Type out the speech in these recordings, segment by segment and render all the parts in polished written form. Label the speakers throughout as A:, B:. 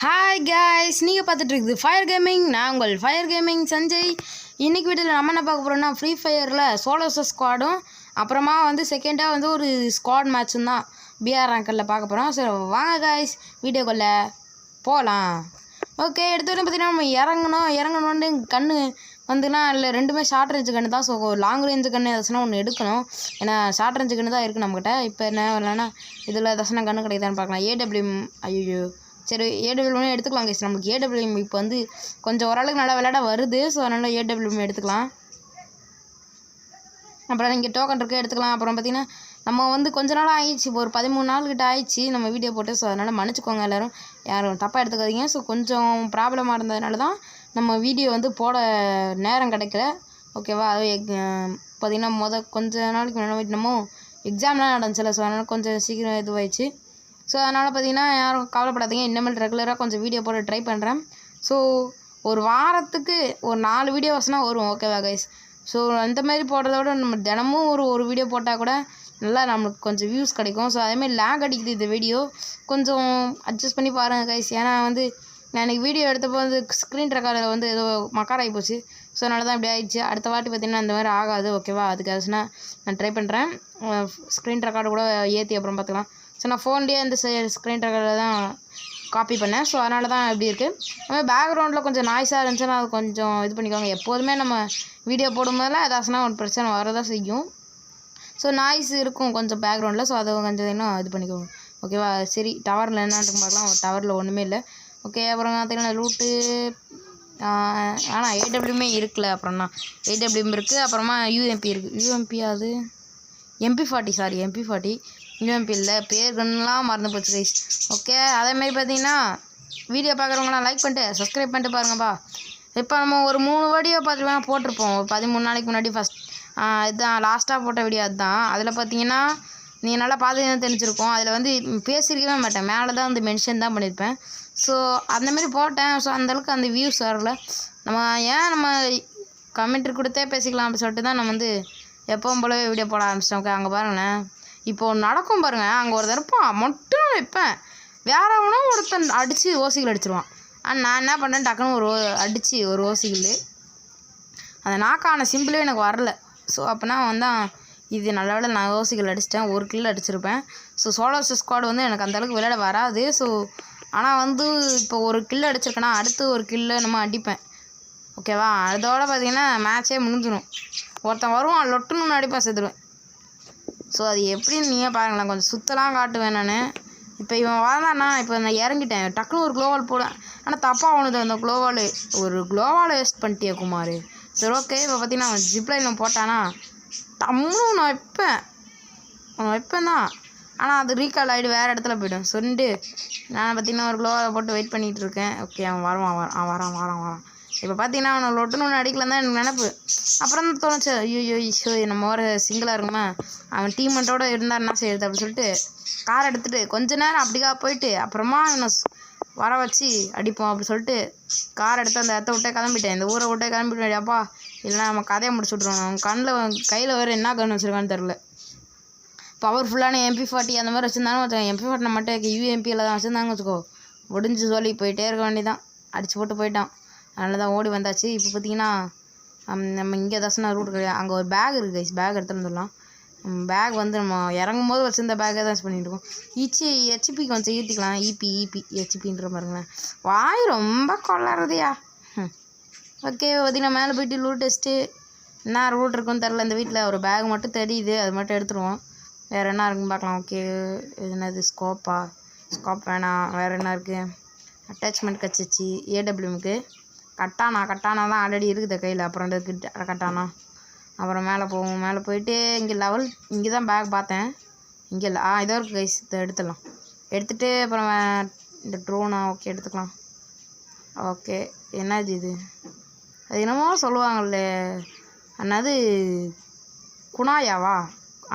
A: Hi guys, நீங்கள் பார்த்துட்டு இருக்குது ஃபயர் கேமிங். நான் உங்கள் ஃபயர் கேமிங் சஞ்சய். இன்றைக்கி வீட்டில் நம்ம என்ன பார்க்க போகிறோம்னா ஃப்ரீ ஃபயரில் சோலோஸ் ஸ்குவாடும் அப்புறமா செகண்டாக ஒரு ஸ்குவாட் மேட்சும் தான் பிஆர் ரேங்கரில் பார்க்க போகிறோம். ஸோ வாங்க கைஸ் வீடியோக்குள்ளே போகலாம். ஓகே, எடுத்தோடனே பார்த்தீங்கன்னா நம்ம இறங்கணுன்னு கன்று இல்லை ரெண்டுமே ஷார்ட் ரேஞ்சு கன்று தான். ஸோ லாங் ரேஞ்சு கன்று ஏதாச்சும் ஒன்று எடுக்கணும். ஏன்னா ஷார்ட் ரேஞ்சு கன்று தான் இருக்குது நம்மக்கிட்ட. இப்போ என்ன இல்லைன்னா இதில் ஏதாச்சும் கன்று கிடைக்குதான்னு பார்க்கலாம். ஏடபிள்யூஎம் ஐயோ சரி, ஏடபிள்யூஎம் எடுத்துக்கலாம் கைஸ். நம்மளுக்கு ஏடபிள்யூஎம் இப்போ கொஞ்சம் ஓரளவுக்கு நல்லா விளையாட வருது. ஸோ அதனால் ஏடபிள்யூஎம் எடுத்துக்கலாம். அப்புறம் இங்கே டோக்கன் இருக்குது, எடுத்துக்கலாம். அப்புறம் பார்த்திங்கன்னா நம்ம கொஞ்ச நாள் ஆயிடுச்சு, இப்போ ஒரு 13 நாள் கிட்ட ஆயிடுச்சு நம்ம வீடியோ போட்டு. ஸோ அதனால் மன்னிச்சிக்கோங்க எல்லோரும், யாரும் தப்பாக எடுத்துக்காதீங்க. ஸோ கொஞ்சம் ப்ராப்ளமாக இருந்ததுனால தான் நம்ம வீடியோ போட நேரம் கிடைக்கல. ஓகேவா? அது பார்த்திங்கன்னா கொஞ்ச நாளைக்கு முன்னாடி நம்ம எக்ஸாம்லாம் நடந்துச்சுல. ஸோ அதனால் கொஞ்சம் சீக்கிரம் இதுவாகிடுச்சு. ஸோ அதனால் பார்த்திங்கன்னா யாரும் கவலைப்படாதீங்க, இனிமேல் ரெகுலராக கொஞ்சம் வீடியோ போட ட்ரை பண்ணுறேன். ஸோ ஒரு வாரத்துக்கு ஒரு 4 வீடியோஸ்னால் வரும். ஓகேவா கைஸ்? ஸோ அந்த மாதிரி போடுறத விட நம்ம தினமும் ஒரு வீடியோ போட்டால் கூட நல்லா நம்மளுக்கு கொஞ்சம் வியூஸ் கிடைக்கும். ஸோ அதேமாதிரி லேக் அடிக்குது இந்த வீடியோ, கொஞ்சம் அட்ஜஸ்ட் பண்ணி பாருங்கள் கைஸ். ஏன்னா நான் இன்றைக்கி வீடியோ எடுத்தப்போ ஸ்க்ரீன் ரெக்கார்டில் ஏதோ மக்காராகி போச்சு. ஸோ அதனால தான் இப்படி ஆயிடுச்சு. அடுத்த வாட்டி பார்த்திங்கன்னா இந்த மாதிரி ஆகாது. ஓகேவா? அதுக்காச்சுன்னா நான் ட்ரை பண்ணுறேன். ஸ்க்ரீன் ரெக்கார்டு கூட ஏற்றி அப்புறம் பார்த்துக்கலாம். ஸோ நான் ஃபோன்லேயே அந்த ஸ்க்ரீன் ரெக்கார்டில் தான் காப்பி பண்ணேன். ஸோ அதனால தான் இப்படி இருக்குது. அதுமாதிரி பேக்ரவுண்டில் கொஞ்சம் நாய்ஸாக இருந்துச்சுன்னா அது கொஞ்சம் இது பண்ணிக்கோங்க. எப்போதுமே நம்ம வீடியோ போடும்போதெல்லாம் ஏதாச்சுன்னா ஒரு பிரச்சனை வரதான் செய்யும். ஸோ நாய்ஸ் இருக்கும் கொஞ்சம் பேக்ரவுண்டில். ஸோ அதை கொஞ்சம் இன்னும் இது பண்ணிக்கோங்க. ஓகேவா? சரி, டவரில் என்னன்னு பார்க்கலாம். டவரில் ஒன்றுமே இல்லை. ஓகே, அப்புறம் பார்த்திங்கன்னா லூட்டு ஆனால் ஏடபிள்யூமே இருக்குல்ல. அப்புறம்னா ஏடபிள்யூஎம் இருக்குது, அப்புறமா யூஎம்பி இருக்குது. யூஎம்பி அது MP40, சாரி MP40, யூஎம்பி இல்லை. பேருலாம் மறந்து போச்சு கைஸ். ஓகே, அதேமாதிரி பார்த்தீங்கன்னா வீடியோ பார்க்குறவங்களாம் லைக் பண்ணிட்டு சப்ஸ்கிரைப் பண்ணிட்டு பாருங்கப்பா. இப்போ நம்ம ஒரு 3 வீடியோ பார்த்துட்டு போட்டிருப்போம் ஒரு 13 நாளைக்கு முன்னாடி. இதுதான் லாஸ்ட்டாக போட்ட வீடியோ. அதுதான் அதில் பார்த்தீங்கன்னா நீங்கள் நல்லா பார்த்து தெரிஞ்சிருக்கோம். அதில் பேசியிருக்கவே மாட்டேன், மேலே தான் மென்ஷன் தான் பண்ணியிருப்பேன். ஸோ அந்தமாரி போட்டேன். ஸோ அந்தளவுக்கு அந்த வியூஸ் வரல. நம்ம கமெண்ட்ரி கொடுத்தே பேசிக்கலாம் அப்படி சொல்லிட்டு தான் நம்ம எப்பவும் போலவே வீடியோ போட ஆரம்பிச்சிட்டோம். ஓகே, அங்கே பாருங்களேன், இப்போது நடக்கும் பாருங்கள். அங்கே ஒரு தரப்பா மட்டும் வைப்பேன், வேற ஒருத்தன் அடித்து ஓசிகள் அடிச்சிருவான். ஆனால் நான் என்ன பண்ணேன், டக்குன்னு அடித்து ஒரு ஓசிகள் அந்த நாக்கான சிம்பிளே எனக்கு வரல. ஸோ அப்போனா இது நல்ல வேளை நான் ஓசிகள் அடிச்சிட்டேன், ஒரு கில் அடிச்சிருப்பேன். ஸோ சோலோஸ் ஸ்குவாட் எனக்கு அந்தளவுக்கு விளையாட வராது. ஸோ ஆனால் இப்போ ஒரு கில் அடிச்சிருக்கேன்னா அடுத்து ஒரு கில்லை நம்ம அடிப்பேன். ஓகேவா? அதோட பார்த்திங்கன்னா மேட்சே முடிஞ்சிடும். ஒருத்தன் வருவான், லொட்டுன்னு அடிப்பான், செத்துடுவேன். ஸோ அது எப்படின்னு நீங்கள் பாருங்களேன். கொஞ்சம் சுத்தலாம் காட்டுவேன் நான். இப்போ இவன் வரலான்னா இப்போ நான் இறங்கிட்டேன், டக்குன்னு ஒரு க்ளோவால் போடுவேன். ஆனால் தப்பாக அவனுது அந்த க்ளோவால் வேஸ்ட் பண்ணிட்டே குமார். சரி, ஓகே. இப்போ பார்த்தீங்கன்னா அவன் ஜிப்லைன் போட்டானா டம்முன்னு நான் வைப்பேன் தான். ஆனால் அது ரீகால் ஆகிடு வேறு இடத்துல போய்டும் சொல்லிட்டு நான் பார்த்திங்கன்னா ஒரு க்ளோவால் போட்டு வெயிட் பண்ணிகிட்டு இருக்கேன். ஓகே, அவன் வரான். இப்போ பார்த்தீங்கன்னா அவனை லொட்டுன்னு அடிக்கலாம் தான் எனக்கு நினப்பு. அப்புறம் தான் தோணுச்சு, ஐயோ நம்ம ஒரு சிங்கிளாக இருக்குமா, அவன் டீமெண்ட்டோடு இருந்தால் என்ன செய்யுது அப்படின்னு சொல்லிட்டு கார் எடுத்துகிட்டு கொஞ்ச நேரம் அப்படிக்கா போயிட்டு அப்புறமா என்னை வர வச்சு அடிப்போம் அப்படி சொல்லிட்டு கார் எடுத்து அந்த இடத்த விட்டே கிளம்பிட்டேன். இந்த ஊரை விட்டே கிளம்பிட்டேன். அப்பா இல்லைனா நம்ம கதையை முடிச்சு விட்ருவோம். அவன் கையில் வேறு என்ன கன் வச்சுருக்கான்னு தெரில. பவர்ஃபுல்லான MP40 அந்த மாதிரி வச்சுருந்தாலும் வச்சுக்கோ. MP40 மட்டும் UMPயில் தான் வச்சுருந்தாங்க வச்சுக்கோ, முடிஞ்சு சொல்லி போயிட்டே இருக்க வேண்டியதான். அடித்து போட்டு போயிட்டான். அதனால தான் ஓடி வந்தாச்சு. இப்போ பார்த்திங்கன்னா நம்ம இங்கே ஏதாச்சும் ரூட் கிடையாது. அங்கே ஒரு பேக் இருக்குது கைஸ், பேக் எடுத்துகிட்டு வந்துடலாம். பேக் நம்ம இறங்கும் போது வச்சுருந்த பேக்கை தான் பண்ணிகிட்டு இருக்கோம். HP கொஞ்சம் ஈர்த்திக்கலாம். ஹெச்பின்ற பாருங்களேன், வாய் ரொம்ப கொள்ளாடுறதையா. ஓகே, பார்த்திங்கன்னா மேலே போய்ட்டு லூட் டெஸ்ட்டு என்ன ரூட் இருக்குன்னு தெரில. இந்த வீட்டில் ஒரு பேக் மட்டும் தெரியுது, அது மட்டும் எடுத்துருவோம். வேறு என்ன இருக்குன்னு பார்க்கலாம். ஓகே, இது என்னது, ஸ்கோப் வேணாம். வேறு என்ன இருக்குது, அட்டாச்மெண்ட் கச்சிச்சு. ஏடபிள்யூமுக்கு கட்டானா தான் ஆல்ரெடி இருக்குது கையில். அப்புறம் கட்டானா அப்புறம் மேலே போவோம். மேலே போயிட்டு இங்கே தான் பேக் பார்த்தேன். இங்கே இல்லை, இதோ இருக்குது கைஸ். இதை எடுத்துடலாம். எடுத்துகிட்டு அப்புறம் இந்த ட்ரோனா ஓகே எடுத்துக்கலாம். ஓகே, என்னது இது, அது என்னமோ சொல்லுவாங்கள்ல, என்னது குணாயாவா?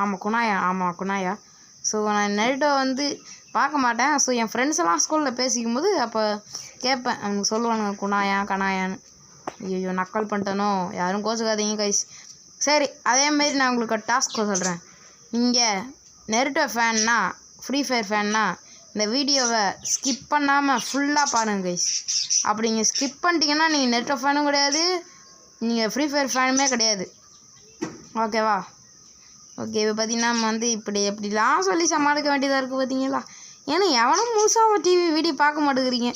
A: ஆமாம் குணாயா. ஸோ நான் நெருட்டோ பார்க்க மாட்டேன். ஸோ என் ஃப்ரெண்ட்ஸ் எல்லாம் ஸ்கூலில் பேசிக்கும் போது அப்போ கேட்பேன், அவனுக்கு சொல்லுவானுங்க கனாயான்னு. ஐயோ நக்கல் பண்ணிட்டனோ, யாரும் கோச்சுக்காதீங்க கைஸ். சரி, அதேமாரி நான் உங்களுக்கு டாஸ்க் சொல்கிறேன். நீங்கள் நெருட்டோ ஃபேன்னா, ஃப்ரீ ஃபயர் ஃபேன்னா இந்த வீடியோவை ஸ்கிப் பண்ணாமல் ஃபுல்லாக பாருங்கள் கைஸ். அப்படி நீங்கள் ஸ்கிப் பண்ணிட்டீங்கன்னா நீங்கள் நெட்டோ ஃபேனும் கிடையாது, நீங்கள் ஃப்ரீ ஃபயர் ஃபேனுமே கிடையாது. ஓகேவா? ஓகே, இப்போ பார்த்தீங்கன்னா நம்ம வந்து எப்படிலாம் சொல்லி சமாளிக்க வேண்டியதாக இருக்குது பார்த்தீங்களா? ஏன்னா எவனும் முழுசாக டிவி வீடியோ பார்க்க மாட்டேங்கிறீங்க.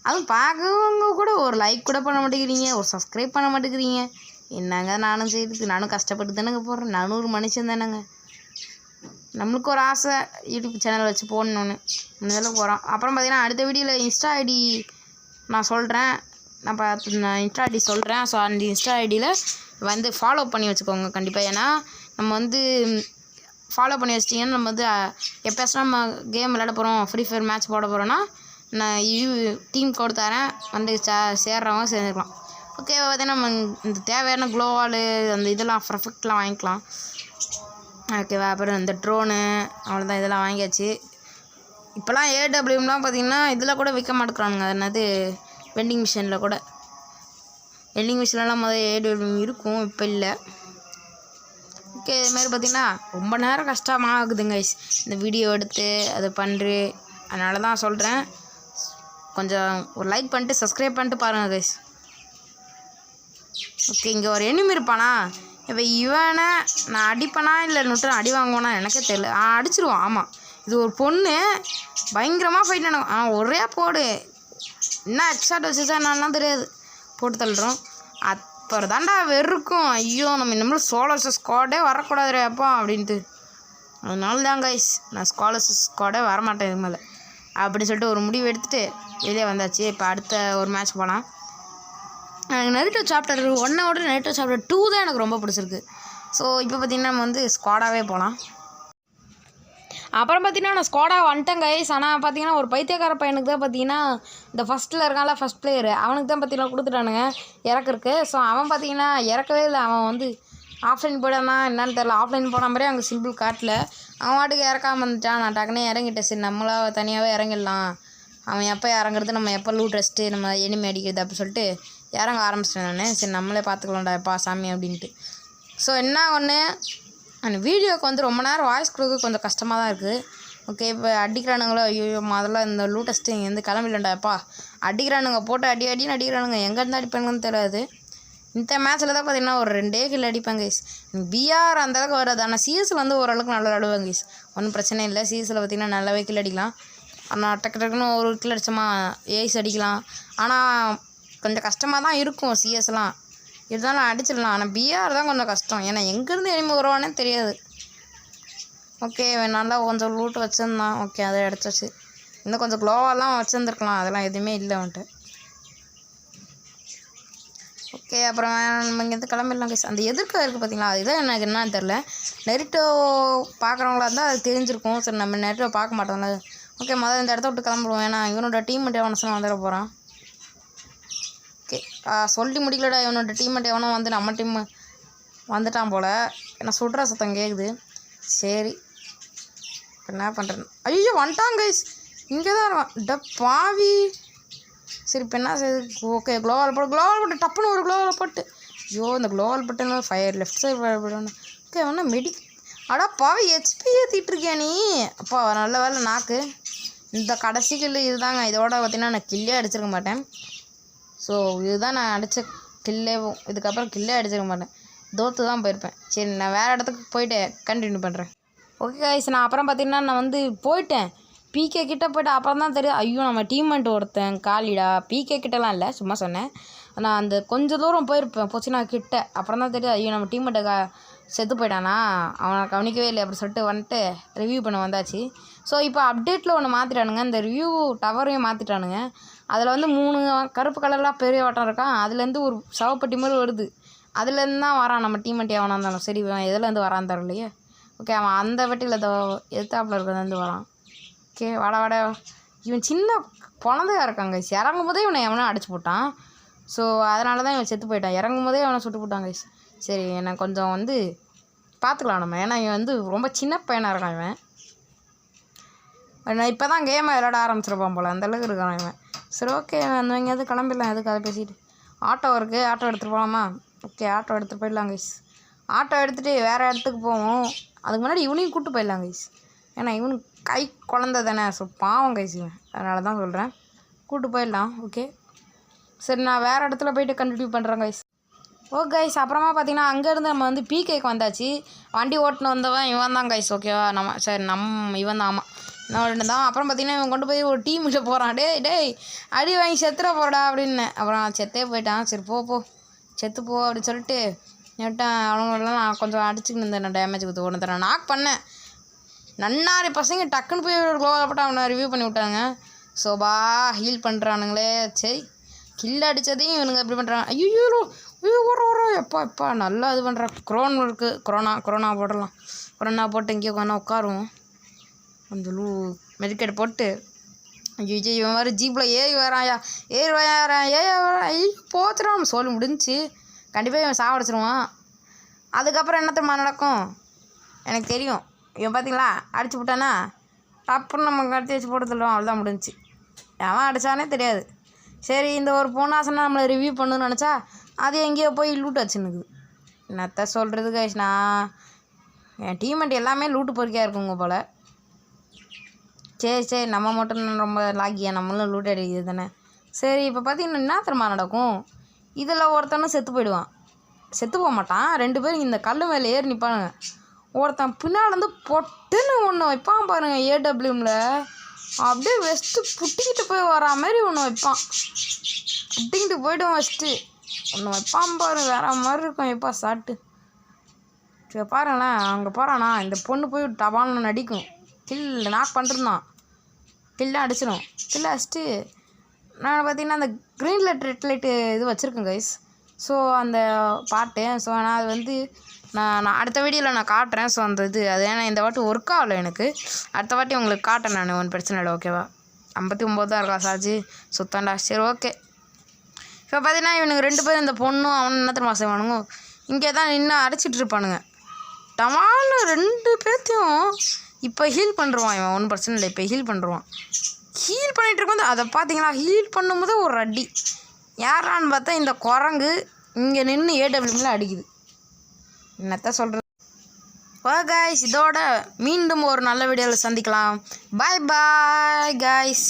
A: அதுவும் பார்க்கவங்க கூட ஒரு லைக் கூட பண்ண மாட்டேங்கிறீங்க, ஒரு சப்ஸ்கிரைப் பண்ண மாட்டேங்கிறீங்க. என்னங்க நானும் செய்யுது, நானும் கஷ்டப்பட்டு தானேங்க போடுறேன். நானும் ஒரு மனுஷன் தானேங்க. நம்மளுக்கு ஒரு ஆசை யூடியூப் சேனல் வச்சு போடணுன்னு முடிஞ்சளவுக்கு போகிறோம். அப்புறம் பார்த்தீங்கன்னா அடுத்த வீடியோவில் இன்ஸ்டா ஐடி நான் சொல்கிறேன். நான் இன்ஸ்டா ஐடி சொல்கிறேன். ஸோ அந்த இன்ஸ்டா ஐடியில் வந்து ஃபாலோ பண்ணி வச்சுக்கோங்க கண்டிப்பாக. ஏன்னா நம்ம வந்து ஃபாலோ பண்ணி வச்சிட்டிங்கன்னா நம்ம வந்து எப்போயாச்சும் நம்ம கேம் விளையாட போகிறோம், ஃப்ரீ ஃபயர் மேட்ச் போட போகிறோன்னா நான் டீம் கோட் தரேன், வந்து சேர்றவங்க சேர்ந்துக்கலாம். ஓகே, பார்த்தீங்கன்னா நம்ம இந்த தேவையான க்ளோவாலு அந்த இதெல்லாம் பர்ஃபெக்ட்லாம் வாங்கிக்கலாம். ஓகேவா? அப்புறம் இந்த ட்ரோனு அவ்வளோதான், இதெல்லாம் வாங்கியாச்சு. இப்போலாம் ஏடபிள்யூம்லாம் பார்த்திங்கன்னா இதில் கூட விற்க மாட்டேங்கிறானுங்க. என்னது வெண்டிங் மிஷினில் கூட. வெண்டிங் மிஷின்லாம் முதல்ல ஏடபிள்யூம் இருக்கும், இப்போ இல்லை. ஓகே, இதுமாரி பார்த்திங்கன்னா ரொம்ப நேரம் கஷ்டமாக ஆகுதுங்க இந்த வீடியோ எடுத்து அதை பண்ணுறு. அதனால தான் சொல்கிறேன், கொஞ்சம் ஒரு லைக் பண்ணிட்டு சப்ஸ்கிரைப் பண்ணிட்டு பாருங்கள் கைஸ். ஓகே, இங்கே ஒரு எனிமி இருப்பானா? இப்போ இவனை நான் அடிப்பேனா இல்லை நுட்டு அடி வாங்குவானா எனக்கே தெரியல. அடிச்சிருவான். ஆமாம், இது ஒரு பொண்ணு பயங்கரமாக ஃபைட் நடக்கும். ஒரே போடு, என்ன எக்ஸாட் வச்சுச்சா என்னன்னா தெரியாது, போட்டு தள்ளுறோம். அப்புறம் தாண்டா வெறுக்கும். ஐயோ, நம்ம இன்னமும் ஸ்குவாட்லெஸ் ஸ்குவாடே வரக்கூடாதுரே அப்பா அப்படின்ட்டு. அதனால தான் கைஸ் நான் ஸ்குவாட்லெஸ் ஸ்குவாடே வரமாட்டேன் இது மேலே அப்படின்னு சொல்லிட்டு ஒரு முடிவு எடுத்துகிட்டு வெளியே வந்தாச்சு. இப்போ அடுத்த ஒரு மேட்ச் போகலாம். எனக்கு நெருட்டோ சாப்டர் 1 நெருட்டோ சாப்டர் 2 தான் எனக்கு ரொம்ப பிடிச்சிருக்கு. ஸோ இப்போ பார்த்திங்கன்னா நம்ம வந்து ஸ்குவாடாகவே போகலாம். அப்புறம் பார்த்திங்கன்னா நான் ஸ்குவாடாக வந்துட்டேன் கைஸ். ஆனால் பார்த்திங்கன்னா ஒரு பைத்தியக்கார பையனுக்கு தான் பார்த்திங்கன்னா இந்த ஃபஸ்ட்டில் இருக்கான்ல, ஃபஸ்ட் பிளேயரு, அவனுக்கு தான் பார்த்திங்கன்னா கொடுத்துட்டானுங்க இறக்குறக்கு. ஸோ அவன் பார்த்திங்கன்னா இறக்கவே இல்லை. அவன் வந்து ஆஃப்லைன் போடானா என்னன்னு தெரில, ஆஃப்லைன் போன மாதிரியே அங்கே சிம்பிள் காட்டல. அவன் வாட்டுக்கு இறக்காமல் வந்துட்டான். நான் டக்குனே இறங்கிட்டேன். சரி, நம்மளாக தனியாகவே இறங்கிடலாம், அவன் எப்போ இறங்குறது, நம்ம எப்போ லூட் ரெஸ்ட்டு, நம்ம எனிமி அடிக்கிறது அப்படின்னு சொல்லிட்டு இறங்க ஆரம்பிச்சிட்டேன் நான். சரி, நம்மளே பார்த்துக்கலாம்டா எப்பா சாமி அப்படின்ட்டு. ஸோ என்ன ஒன்று, அந்த வீடியோவுக்கு வந்து ரொம்ப நேரம் வாய்ஸ் கொடுக்க கொஞ்சம் கஷ்டமாக தான் இருக்குது. ஓகே, இப்போ அடிக்கிறானுங்களோ, ஐயோ முதல்ல இந்த லூட்டஸ்ட்டு இங்கேருந்து கிளம்பிடலண்டா எப்பா. அடிக்கிறானுங்க, போட்டு அடின்னு அடிக்கிறானுங்க, எங்கேருந்து அடிப்பானுங்கன்னு தெரியாது. இந்த மேட்ச்சில் தான் பார்த்திங்கன்னா ஒரு 2 கில் அடிப்பாங்க கைஸ். பிஆர் அந்தளவுக்கு வராது, ஆனால் சிஎஸில் வந்து ஓரளவுக்கு நல்லா விளாடுவாங்க கைஸ், ஒன்றும் பிரச்சனை இல்லை. சிஎஸில் பார்த்திங்கன்னா நல்லாவே கில் அடிக்கலாம். ஆனால் டக்குன்னு ஒரு கில் அடித்தோமா ஏஸ் அடிக்கலாம். ஆனால் கொஞ்சம் கஷ்டமாக தான் இருக்கும் சிஎஸ்லாம், இருந்தாலும் அடிச்சிடலாம். ஆனால் பிஆர் தான் கொஞ்சம் கஷ்டம், ஏன்னா எங்கேருந்து எனிமி வருவானே தெரியாது. ஓகே, நல்லா கொஞ்சம் லூட்டு வச்சுருந்தான். ஓகே, அதை அடிச்சாச்சு. இன்னும் கொஞ்சம் க்ளோவாலாம் வச்சுருந்துருக்கலாம், அதெல்லாம் எதுவுமே இல்லை வந்துட்டு. ஓகே, அப்புறம் நம்ம இங்கேருந்து கிளம்பிடலாம் கைஸ். அந்த எதிர்க்க இருக்குது பார்த்தீங்களா, அதுதான் எனக்கு என்னன்னு தெரில. நெருட்டோ பார்க்குறவங்களா இருந்தால் அது தெரிஞ்சிருக்கும். சரி, நம்ம நெருட்டோ பார்க்க மாட்டோம்ல. ஓகே, முதல்ல இந்த இடத்த விட்டு கிளம்பிடுவோம், ஏன்னா இவனோட டீம்மேட் எவனோ வந்துட போகிறான். ஓகே, சொல்லி முடிக்கலடா, இவனோட டீம்மேட் எவனோ வந்து நம்ம டீம் வந்துட்டான் போல். ஏன்னா சுடுற சத்தம் கேட்குது. சரி, என்ன பண்ணுறேன். ஐயோ வந்துட்டான் கைஸ், இங்கே தான் இருக்கான் பாவி. சரி, இப்போ என்ன செய்யுது. ஓகே, க்ளோவால் போட்டு டப்புன்னு ஒரு க்ளோவால் போட்டு. ஐயோ, இந்த க்ளோவால் போட்டு ஃபயர் லெஃப்ட் சைடு போடணும். ஓகே, ஒன்றா அடா பாவி, ஹெச்பி ஏற்றிட்டு இருக்கியா நீ அப்பா. நல்ல வேலை நாக்கு. இந்த கடைசி கில்லு இதுதாங்க. இதோட பார்த்திங்கன்னா நான் கில்லே அடிச்சிருக்க மாட்டேன். ஸோ இதுதான் நான் அடித்த கில்லேவும், இதுக்கப்புறம் கில்லே அடிச்சிருக்க மாட்டேன், தோற்று தான் போயிருப்பேன். சரி, நான் வேறு இடத்துக்கு போயிட்டு கண்டினியூ பண்ணுறேன். ஓகே கைஸ், நான் அப்புறம் பார்த்திங்கன்னா நான் வந்து போயிட்டேன் பிகே கிட்டே போய்ட்டு. அப்புறம் தான் தெரியும், ஐயோ நம்ம டீம்மேட் ஒருத்தன் காலிடா. பிகே கிட்டலாம் இல்லை, சும்மா சொன்னேன். நான் அந்த கொஞ்சம் தூரம் போயிருப்பேன் போச்சுன்னா கிட்ட. அப்புறம் தான் தெரியும், ஐயோ நம்ம டீம்மேட்டை செத்து போயிட்டானா, அவனை கவனிக்கவே இல்லை அப்படி சொல்லிட்டு வந்துட்டு ரிவ்யூ பண்ண வந்தாச்சு. ஸோ இப்போ அப்டேட்டில் ஒன்று மாற்றிட்டானுங்க, இந்த ரிவ்யூ டவரையும் மாற்றிட்டானுங்க. அதில் வந்து 3 கருப்பு கலர்லாம் பெரிய வட்டம் இருக்கான், அதுலேருந்து ஒரு சவப்பட்டி மாதிரி வருது. அதுலேருந்து தான் வரான் நம்ம டீம்மேட் எவனாக இருந்தாலும். சரி, எதுலேருந்து வரான்னு தரலையே. ஓகே, அவன் அந்த வெட்டியில் எதிர்த்தாப்பில் இருக்கிறதுலேருந்து வரான். ஓகே, வாட இவன் சின்ன குழந்தையா இருக்காங்க. இறங்கும் போதே இவனை எவனோ அடிச்சு போட்டான். ஸோ அதனால தான் இவன் செத்து போயிட்டான். இறங்கும் போதே அவனை சுட்டு போட்டாங்க. சரி, எனக்கு கொஞ்சம் வந்து பார்த்துக்கலாம் நம்ம, ஏன்னா இவன் வந்து ரொம்ப சின்ன பையனாக இருக்கான் இவன். நான் இப்போ தான் கேமை விளையாட ஆரம்பிச்சிருப்பான் போல், அந்தளவுக்கு இருக்கான் இவன். சரி, ஓகே, வந்து எங்கேயாவது கிளம்பிடலாம். எதுக்கு அதை பேசிட்டு. ஆட்டோ இருக்குது, ஆட்டோ எடுத்துகிட்டு போகலாமா? ஓகே, ஆட்டோ எடுத்துகிட்டு போயிடலாம் கைஸ். ஆட்டோ எடுத்துகிட்டு வேறு இடத்துக்கு போவோம். அதுக்கு முன்னாடி இவனையும் கூப்பிட்டு போயிடலாம் கைஸ், ஏன்னா இவனுக்கு கை குழந்த தானே. ஸோ பாவம் கைஸ், அதனால தான் சொல்கிறேன். கூப்பிட்டு போயிடலாம். ஓகே சரி, நான் வேறு இடத்துல போய்ட்டு கண்டினியூ பண்ணுறேன் கைஸ். ஓகே கைஸ், அப்புறமா பார்த்தீங்கன்னா அங்கேருந்து நம்ம வந்து பிகேக்கு வந்தாச்சு. வண்டி ஓட்டுன்னு வந்தவன் இவன் தான் கைஸ். ஓகேவா, நம்ம சரி இவன் தான். ஆமாம், இன்னொன்று தான். அப்புறம் பார்த்தீங்கன்னா இவன் கொண்டு போய் ஒரு டீமில் போகிறான். டேய் அடி வாங்கி செத்துற போடா அப்படின்னு. அப்புறம் செத்தே போயிட்டான். சரி போ செத்து போ அப்படின்னு சொல்லிட்டு நேட்டான். அவங்களெல்லாம் நான் கொஞ்சம் அடிச்சுக்கிட்டு இருந்தேன். டேமேஜ் கொடுத்து ஒன்று தரேன். நாக் பண்ணேன். நன்னாரி பசங்க டக்குன்னு போய் க்ளோவால் போட்டு அவனை ரிவ்யூ பண்ணி விட்டாங்க. ஸோபா ஹீல் பண்ணுறானுங்களே. சரி, கில் அடித்ததையும் இவனுங்க எப்படி பண்ணுறாங்க. ஐயோ எப்பா நல்லா இது பண்ணுறான். கொரோனா போடலாம். கொரோனா போட்டு இங்கே உட்காருவோம். கொஞ்சம் மெடிக்கெட் போட்டு. ஐயோ இவன் வேறு ஜீப்பில் ஏறி வராயா போத்துறான். சொல்லி முடிஞ்சு கண்டிப்பாக இவன் சாவடிச்சிருவான். அதுக்கப்புறம் என்ன தெரியுமா நடக்கும் எனக்கு தெரியும். இவன் பார்த்தீங்களா அடிச்சு விட்டானா டப்புன்னு நம்ம கட்டி வச்சு போட்டு தள்ளுவான். அவ்வளோதான் முடிஞ்சிச்சு. எவன் அடித்தானே தெரியாது. சரி, இந்த ஒரு பொண்ணாசனை நம்மளை ரிவ்யூ பண்ணணும்னு நினச்சா அது எங்கேயோ போய் லூட் வச்சுன்னுக்குது. என்னத்த சொல்கிறது கைஸ், நான் என் டீம்மேட் எல்லாமே லூட்டு பொறுக்கியாக இருக்குங்க போல். சரி நம்ம மட்டும் ரொம்ப லாக்கியா, நம்மளும் லூட் அடிக்கிறது தானே. சரி, இப்போ பார்த்தீங்கன்னா என்ன தெரியுமா நடக்கும். இதில் ஒருத்தனும் செத்து போயிடுவான். செத்து போக மாட்டான். 2 பேரும் இந்த கல் மேலே ஏறி நிற்பானுங்க. ஒருத்தன் பின்னால் வந்து பொட்டுன்னு ஒன்று வைப்பான் பாருங்கள். ஏடபிள்யூமில் அப்படியே வெஸ்ட்டு புட்டிக்கிட்டு போய் வரா மாதிரி ஒன்று வைப்பான். புட்டிக்கிட்டு போய்டும் ஃபஸ்ட்டு ஒன்று வைப்பான் பாரு. வேறு மாதிரி இருக்கும். எப்பா சாட்டு. சரி பாருங்களேன், அங்கே போகிறானா இந்த பொண்ணு போய் டபால்னு நடிக்கும். Kill knock பண்ணிருந்தான். கில்லாம் அடிச்சிடும். கில்ல அடிச்சுட்டு நான் பார்த்தீங்கன்னா அந்த க்ரீன் லைட் ரெட் லைட்டு இது வச்சுருக்கேன் கைஸ். ஸோ அந்த பாட்டு. ஸோ நான் அது வந்து நான் அடுத்த வீடியோவில் நான் காட்டுறேன். ஸோ அந்த இது அது ஏன்னா இந்த வாட்டி ஒர்க் ஆகலை எனக்கு. அடுத்த வாட்டி உங்களுக்கு காட்டேன் நான். ஒன்றும் பிரச்சனை இல்லை. ஓகேவா, 59 தான் இருக்கா சார்ஜ். சுத்தாண்டா. சரி ஓகே. இப்போ பார்த்தீங்கன்னா இவனுக்கு 2 பேரும் இந்த பொண்ணும் அவனு என்ன தெரியுமா செய்வானுங்க, இங்கே தான் நின்று அடிச்சிட்டு இருப்பானுங்க. டமால்னு 2 பேர்த்தையும் இப்போ ஹீல் பண்ணுறான் இவன். ஒன்றும் பிரச்சனை இல்லை. இப்போ ஹீல் பண்ணுறான். ஹீல் பண்ணிகிட்டு இருக்கும்போது அதை பார்த்தீங்களா, ஹீல் பண்ணும்போது ஒரு அடி. யாரான்னு பார்த்தா இந்த குரங்கு இங்கே நின்று ஏடபிள்யூமில் அடிக்குது. என்னத்த சொல்கிறது. ஓகே கைஸ், இதோட மீண்டும் ஒரு நல்ல வீடியோவில் சந்திக்கலாம். Bye guys.